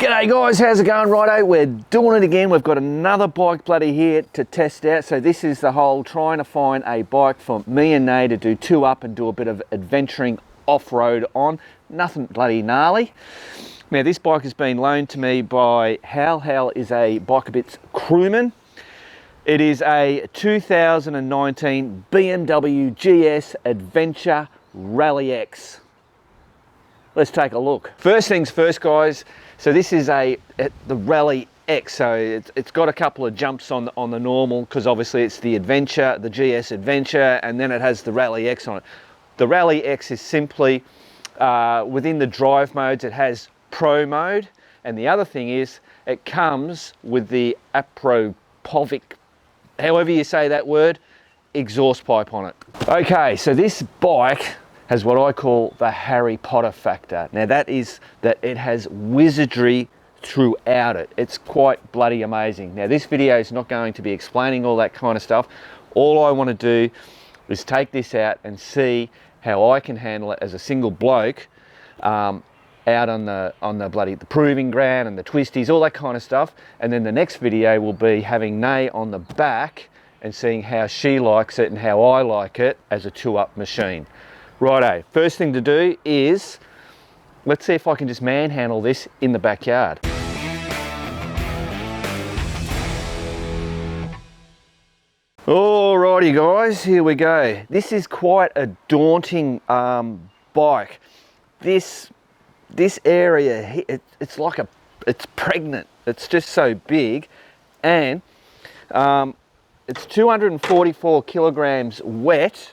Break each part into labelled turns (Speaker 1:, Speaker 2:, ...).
Speaker 1: G'day guys, how's it going? Righto, we're doing it again. We've got another bike bloody here to test out. So this is the whole trying to find a bike for me and Nay to do two up and do a bit of adventuring off-road on. Nothing bloody gnarly. Now this bike has been loaned to me by Hal. Hal is a Bike-A-Bits crewman. It is a 2019 BMW GS Adventure Rallye X. Let's take a look. First things first, guys. So this is the Rallye X. So it's got a couple of jumps on the normal, because obviously it's the Adventure, the GS Adventure, and then it has the Rallye X on it. The Rallye X is simply within the drive modes. It has Pro mode, and the other thing is it comes with the Apropovic, however you say that word, exhaust pipe on it. Okay, so this bike has what I call the Harry Potter factor. Now that is that it has wizardry throughout it. It's quite bloody amazing. Now this video is not going to be explaining all that kind of stuff. All I want to do is take this out and see how I can handle it as a single bloke out on the proving ground and the twisties, all that kind of stuff. And then the next video will be having Nay on the back and seeing how she likes it and how I like it as a two-up machine. Righto, first thing to do is, let's see if I can just manhandle this in the backyard. Alrighty guys, here we go. This is quite a daunting bike. This area, it's like it's pregnant. It's just so big, and it's 244 kilograms wet.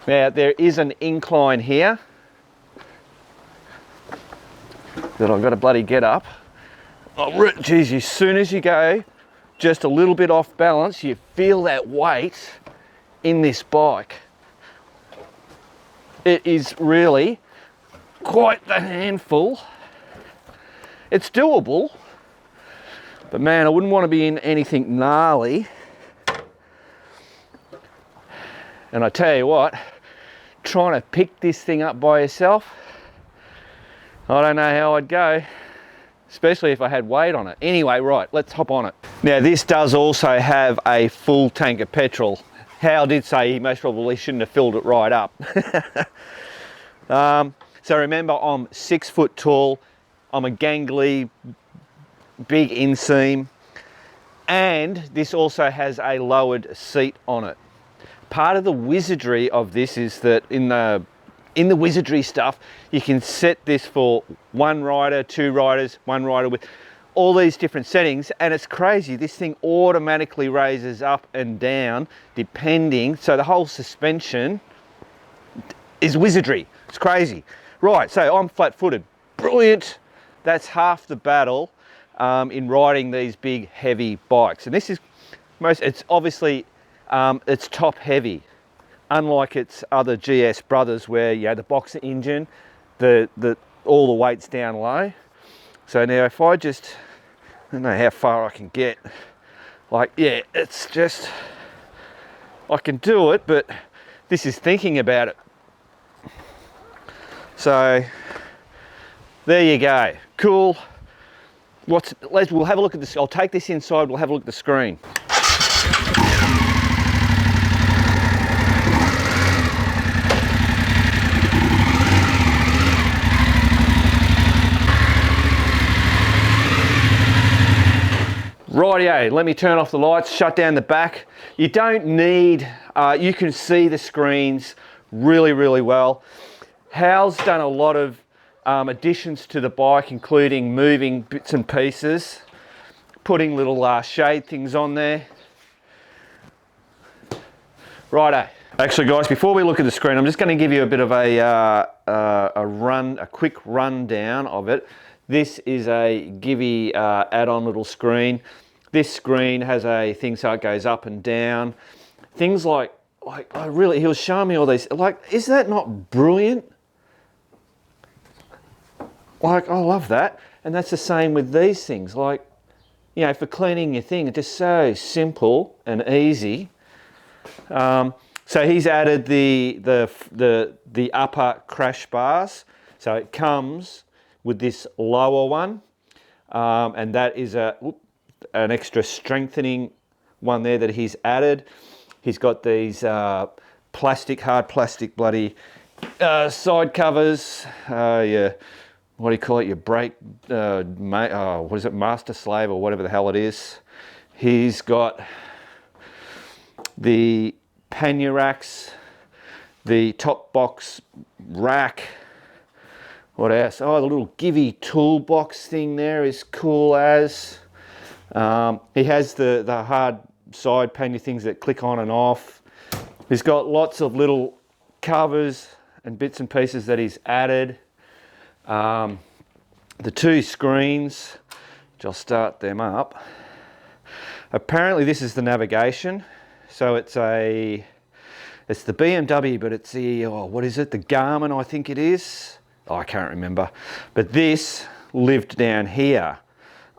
Speaker 1: Now there is an incline here that I've got to bloody get up. Oh, geez, as soon as you go just a little bit off balance, you feel that weight in this bike. It is really quite the handful. It's doable, but man, I wouldn't want to be in anything gnarly. And I tell you what, trying to pick this thing up by yourself, I don't know how I'd go, especially if I had weight on it. Anyway, right, let's hop on it. Now this does also have a full tank of petrol. Hal did say he most probably shouldn't have filled it right up. So remember, I'm 6 foot tall, I'm a gangly, big inseam, and this also has a lowered seat on it. Part of the wizardry of this is that in the wizardry stuff, you can set this for one rider, two riders, one rider, with all these different settings, and it's crazy. This thing automatically raises up and down depending, so the whole suspension is wizardry. It's crazy. Right, so I'm flat-footed. Brilliant. That's half the battle in riding these big, heavy bikes. And this is it's obviously it's top heavy, unlike its other GS brothers where you know the boxer engine, all the weight's down low. So now if I just, I don't know how far I can get, like, yeah, it's just, I can do it, but this is thinking about it. So there you go, cool. We'll have a look at this. I'll take this inside, we'll have a look at the screen. Rightio, let me turn off the lights, shut down the back. You don't need, you can see the screens really, really well. Hal's done a lot of additions to the bike, including moving bits and pieces, putting little shade things on there. Righto. Actually guys, before we look at the screen, I'm just going to give you a bit of a quick rundown of it. This is a Givey add-on little screen. This screen has a thing so it goes up and down. Things like he was showing me all these, like, is that not brilliant? Like, I love that. And that's the same with these things. Like, you know, for cleaning your thing, it's just so simple and easy. So he's added the upper crash bars. So it comes with this lower one, and that is an extra strengthening one there that he's added. He's got these hard plastic bloody side covers. Yeah, what do you call it? Your brake, what is it? Master slave or whatever the hell it is. He's got the pannier racks, the top box rack. What else? Oh, the little Givey toolbox thing there is cool as. He has the hard side pannier things that click on and off. He's got lots of little covers and bits and pieces that he's added. The two screens, which I'll start them up. Apparently this is the navigation. So it's the BMW, but it's the, what is it? The Garmin, I think it is. Oh, I can't remember. But this lived down here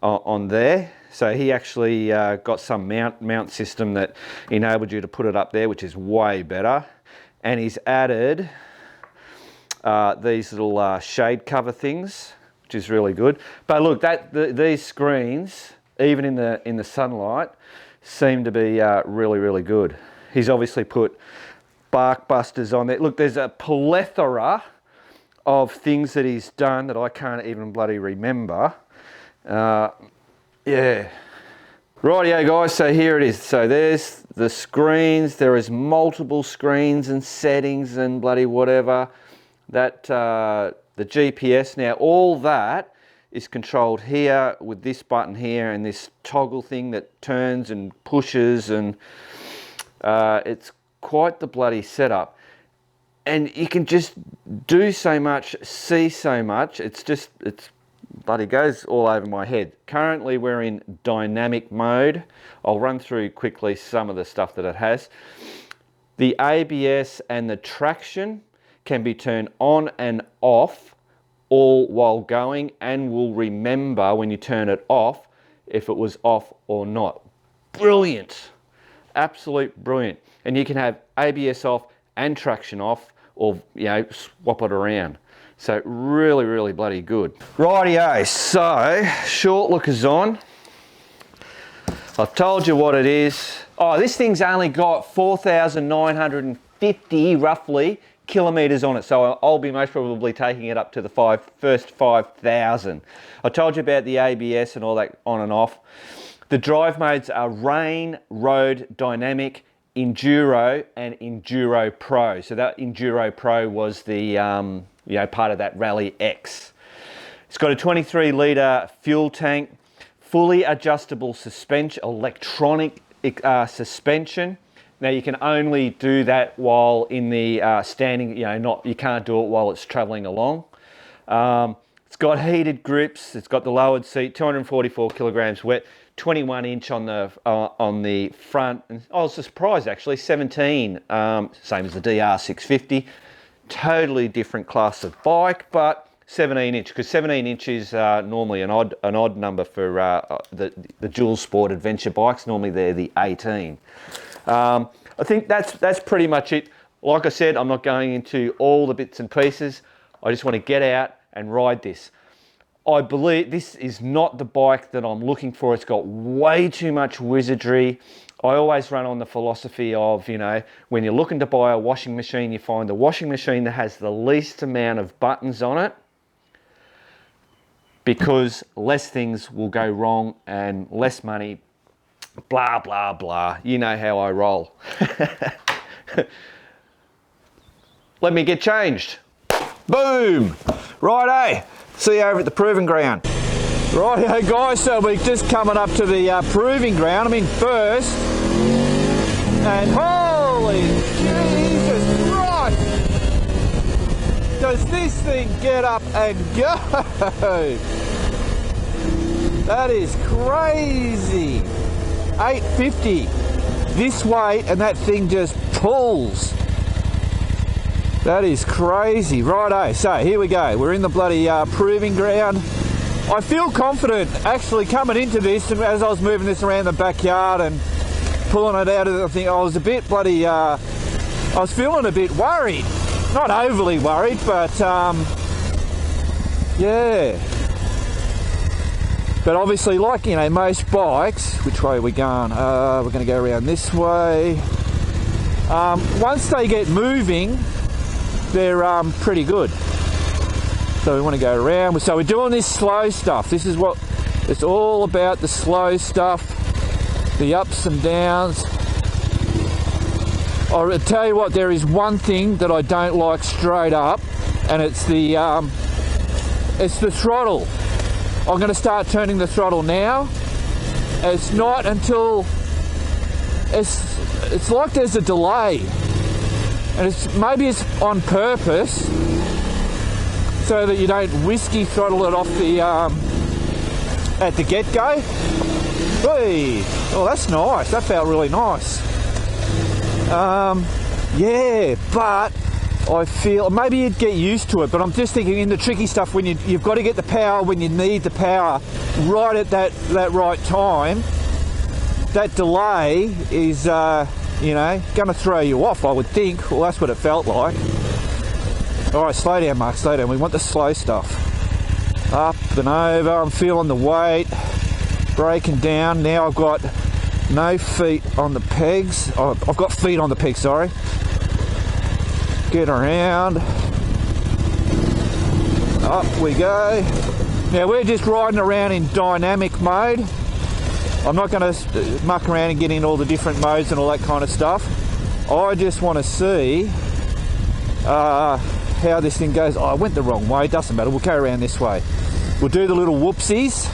Speaker 1: on there. So he actually got some mount system that enabled you to put it up there, which is way better. And he's added these little shade cover things, which is really good. But look, these screens, even in the sunlight, seem to be really, really good. He's obviously put bark busters on there. Look, there's a plethora of things that he's done that I can't even bloody remember. Yeah. Rightio guys, so here it is. So there's the screens. There is multiple screens and settings and bloody whatever. That the GPS, now all that is controlled here with this button here and this toggle thing that turns and pushes, and it's quite the bloody setup. And you can just do so much, see so much. It's bloody goes all over my head. Currently we're in dynamic mode. I'll run through quickly some of the stuff that it has. The ABS and the traction can be turned on and off all while going, and will remember when you turn it off if it was off or not. Brilliant. Absolute brilliant. And you can have ABS off and traction off, or swap it around. So really, really bloody good. Rightio, so short lookers on. I've told you what it is. Oh, this thing's only got 4,950 roughly kilometers on it, so I'll be most probably taking it up to the first 5,000. I told you about the ABS and all that on and off. The drive modes are Rain, Road, Dynamic, Enduro and Enduro Pro. So that Enduro Pro was the part of that Rallye X. It's got a 23 litre fuel tank, fully adjustable suspension, electronic suspension. Now you can only do that while in the standing, you can't do it while it's traveling along. It's got heated grips, it's got the lowered seat, 244 kilograms wet, 21 inch on the front. And I was surprised actually, 17, same as the DR650. Totally different class of bike, but 17 inch, because 17 inch is normally an odd number for the dual sport adventure bikes. Normally they're the 18. I think that's pretty much it. Like I said, I'm not going into all the bits and pieces. I just want to get out and ride this. I believe this is not the bike that I'm looking for. It's got way too much wizardry. I always run on the philosophy of, when you're looking to buy a washing machine, you find the washing machine that has the least amount of buttons on it, because less things will go wrong and less money, blah, blah, blah. You know how I roll. Let me get changed. Boom. Righto. See you over at the proving ground. Righto guys, so we're just coming up to the proving ground. I'm in first. And holy Jesus Christ! Does this thing get up and go? That is crazy. 850 this weight, and that thing just pulls. That is crazy. Righto, so here we go. We're in the bloody proving ground. I feel confident actually coming into this, and as I was moving this around the backyard and pulling it out of the thing, I was a bit bloody, I was feeling a bit worried. Not overly worried, but Yeah. But obviously, like, you know, most bikes, which way are we going? We're going to go around this way. Once they get moving, they're pretty good. So we want to go around. So we're doing this slow stuff. This is what it's all about, the slow stuff, the ups and downs. I'll tell you what, there is one thing that I don't like straight up, and it's the throttle. I'm going to start turning the throttle now. It's not until it's like there's a delay, and maybe it's on purpose so that you don't whiskey throttle it off the at the get-go. Hey, oh, that's nice. That felt really nice. Yeah, but I feel maybe you'd get used to it, but I'm just thinking in the tricky stuff when you've got to get the power when you need the power right at that right time. That delay is, you know, going to throw you off, I would think. Well, that's what it felt like. All right, slow down, Mark, slow down. We want the slow stuff. Up and over, I'm feeling the weight. Breaking down. Now I've got no feet on the pegs. Oh, I've got feet on the pegs, sorry. Get around. Up we go. Now we're just riding around in dynamic mode. I'm not going to muck around and get in all the different modes and all that kind of stuff. I just want to see how this thing goes. Oh, I went the wrong way. Doesn't matter. We'll go around this way. We'll do the little whoopsies.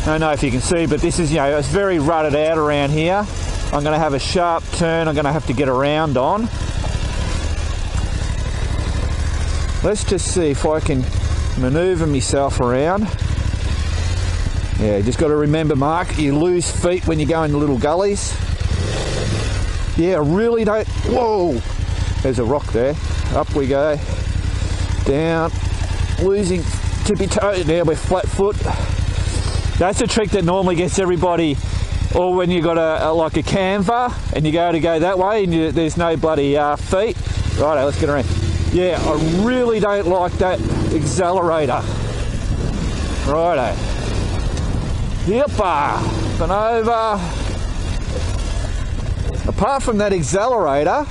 Speaker 1: I don't know if you can see, but this is, you know, it's very rutted out around here. I'm going to have a sharp turn I'm going to have to get around on. Let's just see if I can manoeuvre myself around. Yeah, just got to remember, Mark, you lose feet when you go in the little gullies. Yeah, really don't... Whoa! There's a rock there. Up we go. Down. Losing tippy toe. Now we're flat foot. That's a trick that normally gets everybody, or when you got like a canver and you go that way and there's no bloody feet. Righto, let's get around. Yeah, I really don't like that accelerator. Righto. Yep, and over. Apart from that accelerator,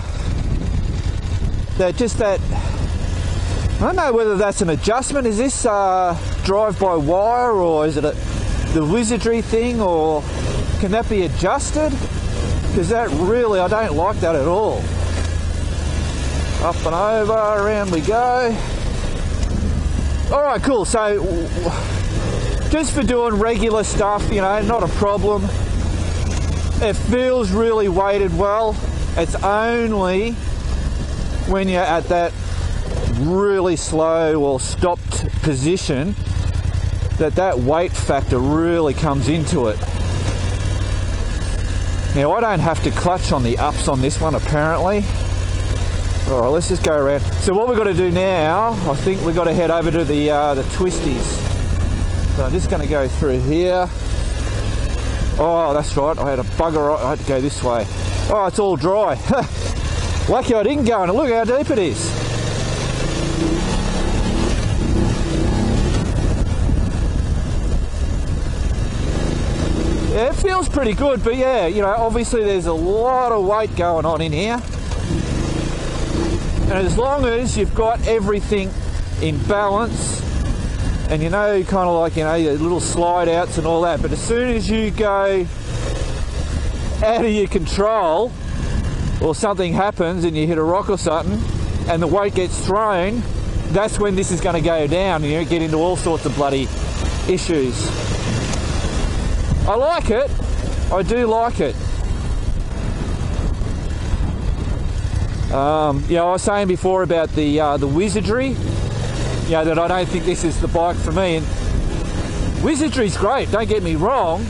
Speaker 1: I don't know whether that's an adjustment. Is this drive-by-wire, or is it the wizardry thing, or can that be adjusted? Because that really, I don't like that at all. Up and over, around we go. All right, cool. So just for doing regular stuff, you know, not a problem. It feels really weighted well. It's only when you're at that really slow or stopped position that weight factor really comes into it. Now I don't have to clutch on the ups on this one apparently. All right, let's just go around. So what we've got to do now, I think we've got to head over to the Twisties. So I'm just going to go through here. Oh, that's right, I had a bugger, I had to go this way. Oh, it's all dry. Lucky I didn't go in it. Look how deep it is. Yeah, it feels pretty good, but yeah, you know, obviously there's a lot of weight going on in here. And as long as you've got everything in balance, and you know, kind of like, you know, your little slide outs and all that, but as soon as you go out of your control, or something happens and you hit a rock or something, and the weight gets thrown, that's when this is going to go down, and you get into all sorts of bloody issues. I like it. I do like it. You know, I was saying before about the wizardry, you know, that I don't think this is the bike for me. And wizardry's great, don't get me wrong.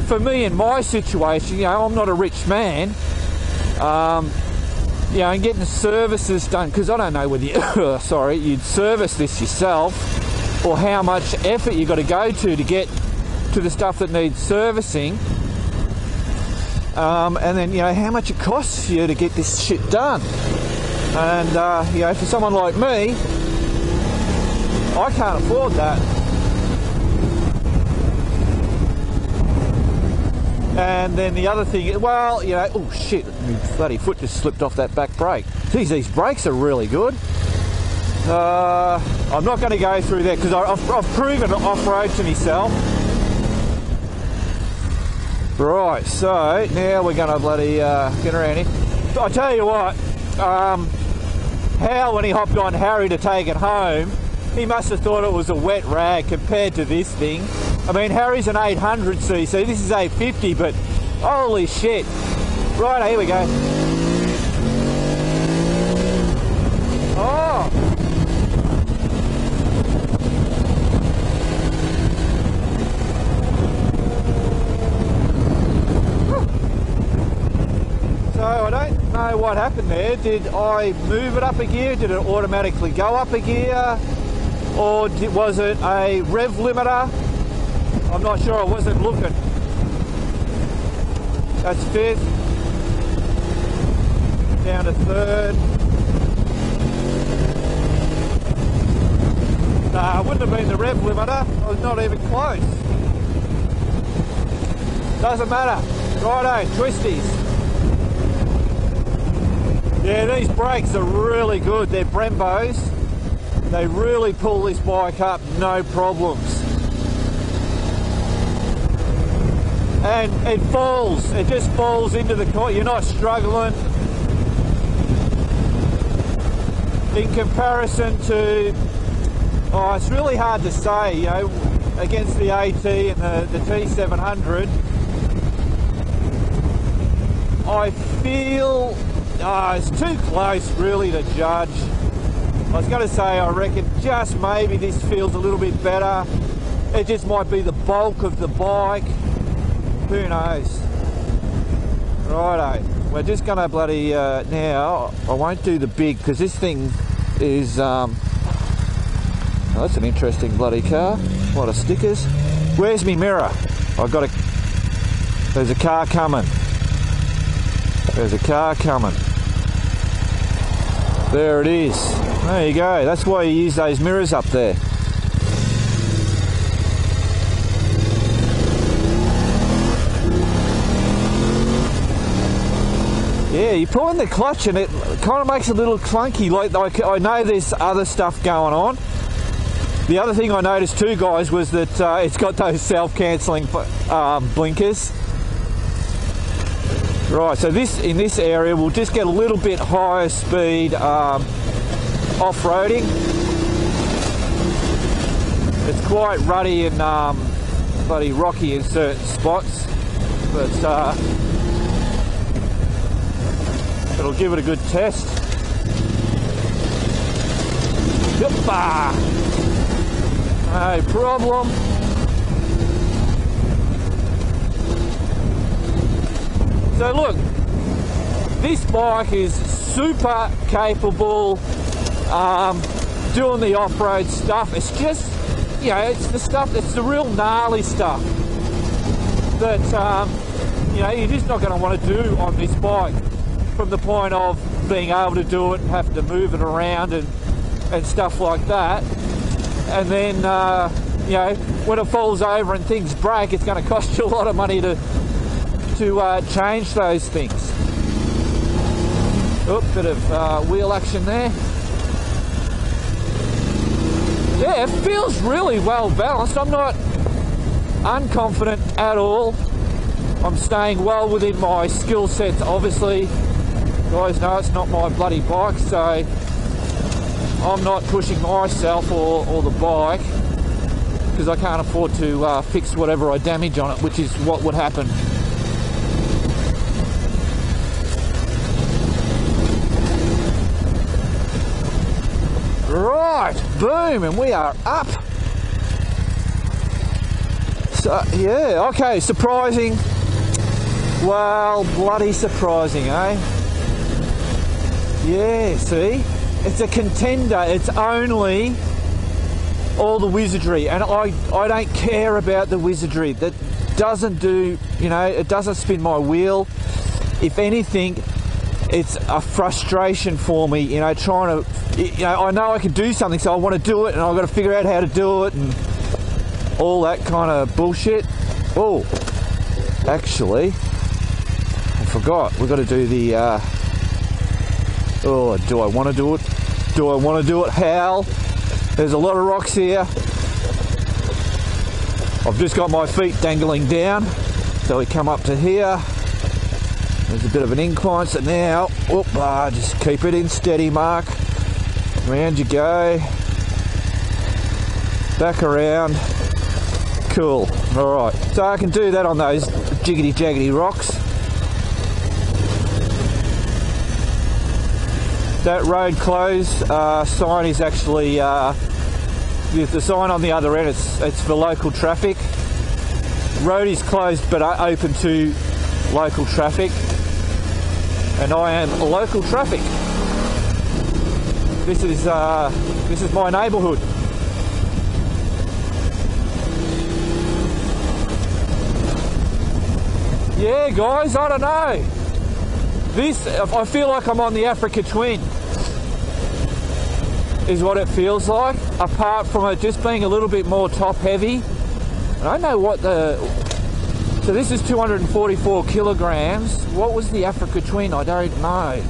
Speaker 1: For me, in my situation, you know, I'm not a rich man. You know, and getting services done, because I don't know whether you, sorry, you'd service this yourself, or how much effort you got to go to get to the stuff that needs servicing, and then, you know, how much it costs you to get this shit done. And you know, for someone like me, I can't afford that. And then the other thing, well, you know, oh shit, my bloody foot just slipped off that back brake. Geez, these brakes are really good. I'm not going to go through that because I've proven off-road to myself. Right, so now we're going to bloody get around here. I tell you what, Hal, when he hopped on Harry to take it home, he must have thought it was a wet rag compared to this thing. I mean, Harry's an 800cc, this is 850, but holy shit. Right, here we go. Oh! So I don't know what happened there. Did I move it up a gear? Did it automatically go up a gear? Or was it a rev limiter? I'm not sure, I wasn't looking. That's fifth. Down to third. Nah, it wouldn't have been the rev limiter. I was not even close. Doesn't matter. Righto, Twisties. Yeah, these brakes are really good. They're Brembos. They really pull this bike up, no problems. And it falls, it just falls into the corner. You're not struggling. In comparison to, oh, it's really hard to say, you know, against the AT and the T700. I feel, it's too close really to judge. I was going to say, I reckon just maybe this feels a little bit better. It just might be the bulk of the bike. Who knows? Righto. We're just going to bloody, now, I won't do the big, because this thing is, oh, that's an interesting bloody car. A lot of stickers. Where's me mirror? I've got there's a car coming. There's a car coming. There it is. There you go. That's why you use those mirrors up there. Yeah, you pull in the clutch and it kind of makes it a little clunky. Like I know there's other stuff going on. The other thing I noticed too, guys, was that it's got those self-cancelling blinkers. Right, so in this area we'll just get a little bit higher speed off-roading. It's quite ruddy and bloody rocky in certain spots, but it'll give it a good test. Yuppa! No problem. So look, this bike is super capable doing the off-road stuff. It's just, you know, it's the stuff, it's the real gnarly stuff that, you know, you're just not going to want to do on this bike, from the point of being able to do it and have to move it around and stuff like that. And then, you know, when it falls over and things break, it's going to cost you a lot of money to change those things. Oop, bit of wheel action there. Yeah, it feels really well balanced. I'm not unconfident at all. I'm staying well within my skill sets, obviously. You guys know it's not my bloody bike, so I'm not pushing myself or the bike, because I can't afford to fix whatever I damage on it, which is what would happen. Right, boom, and we are up. So, yeah, okay, surprising. Well, bloody surprising, eh? Yeah, see? It's a contender. It's only all the wizardry, and I don't care about the wizardry. That doesn't do, you know, it doesn't spin my wheel. If anything, it's a frustration for me, you know, trying to, you know I can do something, so I want to do it, and I've got to figure out how to do it and all that kind of bullshit. Oh, actually, I forgot, we've got to do the oh, do I want to do it? Do I want to do it? How? There's a lot of rocks here. I've just got my feet dangling down, so we come up to here. There's a bit of an incline, so now, just keep it in steady, Mark. Round you go. Back around. Cool. Alright, so I can do that on those jiggity-jaggedy rocks. That road closed sign is actually, the sign on the other end, it's for local traffic. Road is closed but open to local traffic. And I am local traffic. This is my neighbourhood. Yeah, guys, I don't know. I feel like I'm on the Africa Twin, is what it feels like. Apart from it just being a little bit more top heavy. I don't know what so this is 244 kilograms. What was the Africa Twin? I don't know.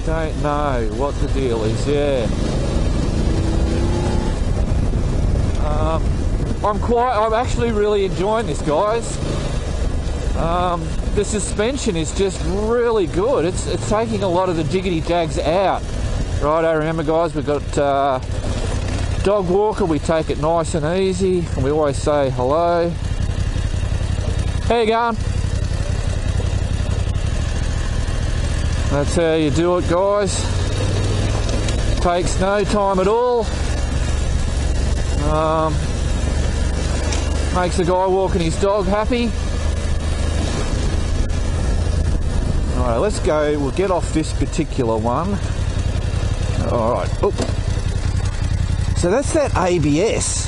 Speaker 1: Don't know what the deal is, yeah. I'm actually really enjoying this, guys. The suspension is just really good. It's taking a lot of the jiggity jags out. Right, I remember, guys, we've got dog walker. We take it nice and easy, and we always say hello. How you going? That's how you do it, guys. Takes no time at all. Makes the guy walking his dog happy. Alright, let's go. We'll get off this particular one. Alright. Oh. So that's that ABS.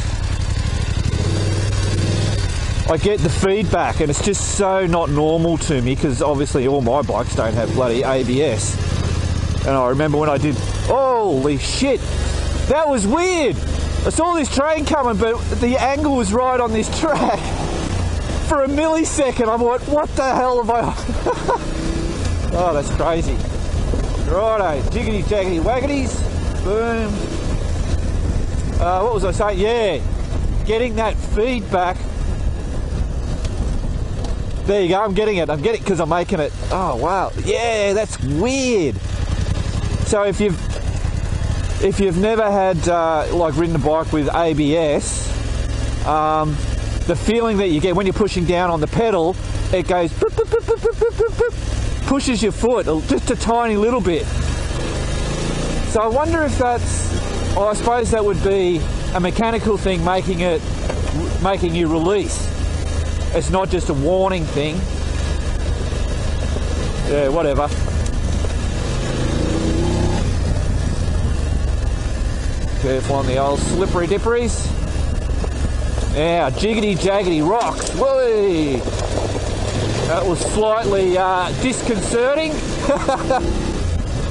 Speaker 1: I get the feedback, and it's just so not normal to me, because obviously all my bikes don't have bloody ABS. And I remember when I did, holy shit, that was weird. I saw this train coming, but the angle was right on this track. For a millisecond, I went, what the hell have I... Oh, that's crazy. Righto, jiggity jaggity waggities. Boom. What was I saying? Yeah, getting that feedback. There you go, I'm getting it because I'm making it. Oh wow, yeah, that's weird. So if you've never had like ridden a bike with ABS, the feeling that you get when you're pushing down on the pedal, it goes boop, boop, boop, boop, boop, boop, boop, pushes your foot just a tiny little bit. So I wonder if I suppose that would be a mechanical thing making you release. It's not just a warning thing. Yeah, whatever. Careful on the old slippery dipperies. Yeah, jiggity jaggedy rocks. Whee! That was slightly disconcerting.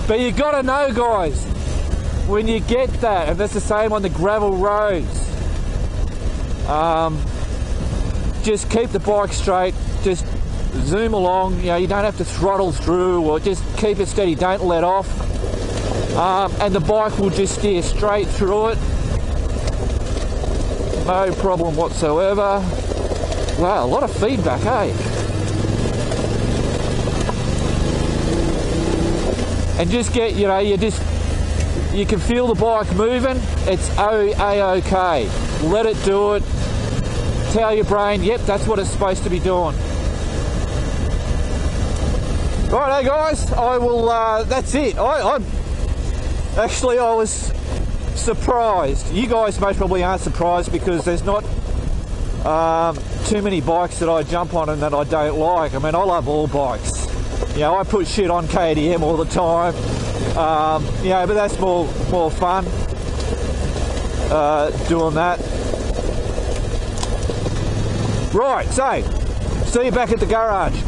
Speaker 1: But you gotta know, guys, when you get that, and that's the same on the gravel roads, just keep the bike straight, just zoom along, you know, you don't have to throttle through, or just keep it steady, don't let off, and the bike will just steer straight through it, no problem whatsoever. Wow, a lot of feedback, eh? And just get, you know, you can feel the bike moving, it's A-OK. Let it do it. Tell your brain, yep, that's what it's supposed to be doing. Right, hey guys, I will, that's it. I was surprised. You guys most probably aren't surprised, because there's not too many bikes that I jump on and that I don't like. I mean, I love all bikes. You know, I put shit on KTM all the time. You know, but that's more fun, doing that. Right, so, see you back at the garage.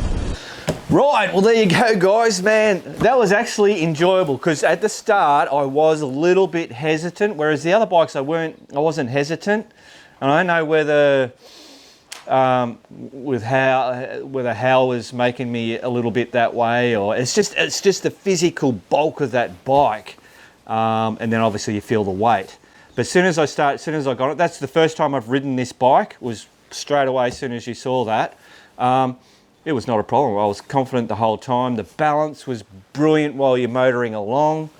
Speaker 1: Right, well there you go guys, man. That was actually enjoyable because at the start I was a little bit hesitant, whereas the other bikes I wasn't hesitant. And I don't know whether whether Hal was making me a little bit that way, or it's just the physical bulk of that bike, and then obviously you feel the weight. But as soon as I got it, that's the first time I've ridden this bike, was straight away as soon as you saw that. It was not a problem. I was confident the whole time. The balance was brilliant while you're motoring along.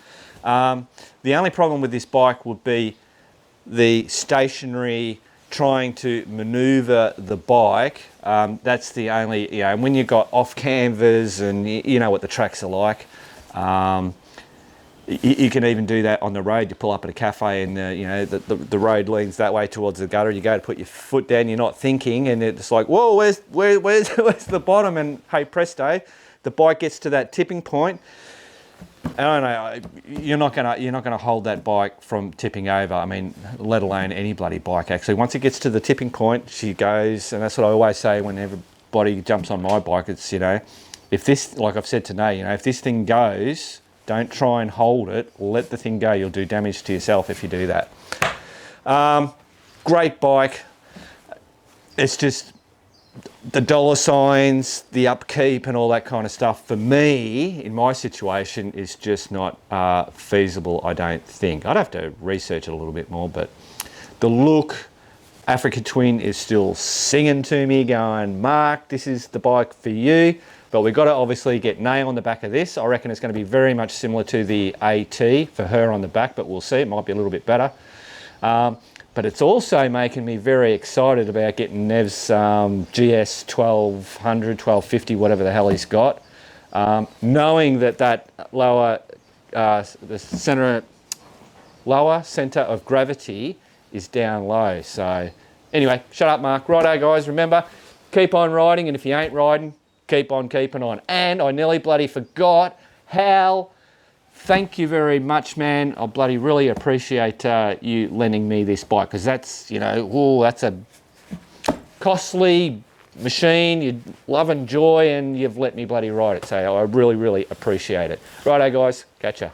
Speaker 1: The only problem with this bike would be the stationary, trying to maneuver the bike. That's the only, you know, when you've got off canvas and you know what the tracks are like. You can even do that on the road. You pull up at a cafe and you know the road leans that way towards the gutter. You go to put your foot down, you're not thinking, and it's like, whoa, where's the bottom? And hey presto, the bike gets to that tipping point. I don't know, you're not gonna hold that bike from tipping over. I mean, let alone any bloody bike actually. Once it gets to the tipping point, she goes, and that's what I always say when everybody jumps on my bike. It's, you know, if this, like I've said today, you know, if this thing goes, don't try and hold it, let the thing go. You'll do damage to yourself if you do that. Great bike. It's just the dollar signs, the upkeep and all that kind of stuff, for me, in my situation, is just not feasible, I don't think. I'd have to research it a little bit more, but the look, Africa Twin is still singing to me, going, Mark, this is the bike for you. But we've got to obviously get nail on the back of this. I reckon it's going to be very much similar to the AT for her on the back, but we'll see. It might be a little bit better. But it's also making me very excited about getting Nev's GS 1200, 1250, whatever the hell he's got. Knowing that lower, the lower centre of gravity is down low. So anyway, shut up, Mark. Righto, guys, remember, keep on riding, and if you ain't riding, keep on keeping on. And I nearly bloody forgot, Hal, thank you very much, man. I bloody really appreciate you lending me this bike, because that's, you know, ooh, that's a costly machine you love and joy, and you've let me bloody ride it. So I really, really appreciate it. Righto, guys, catch ya.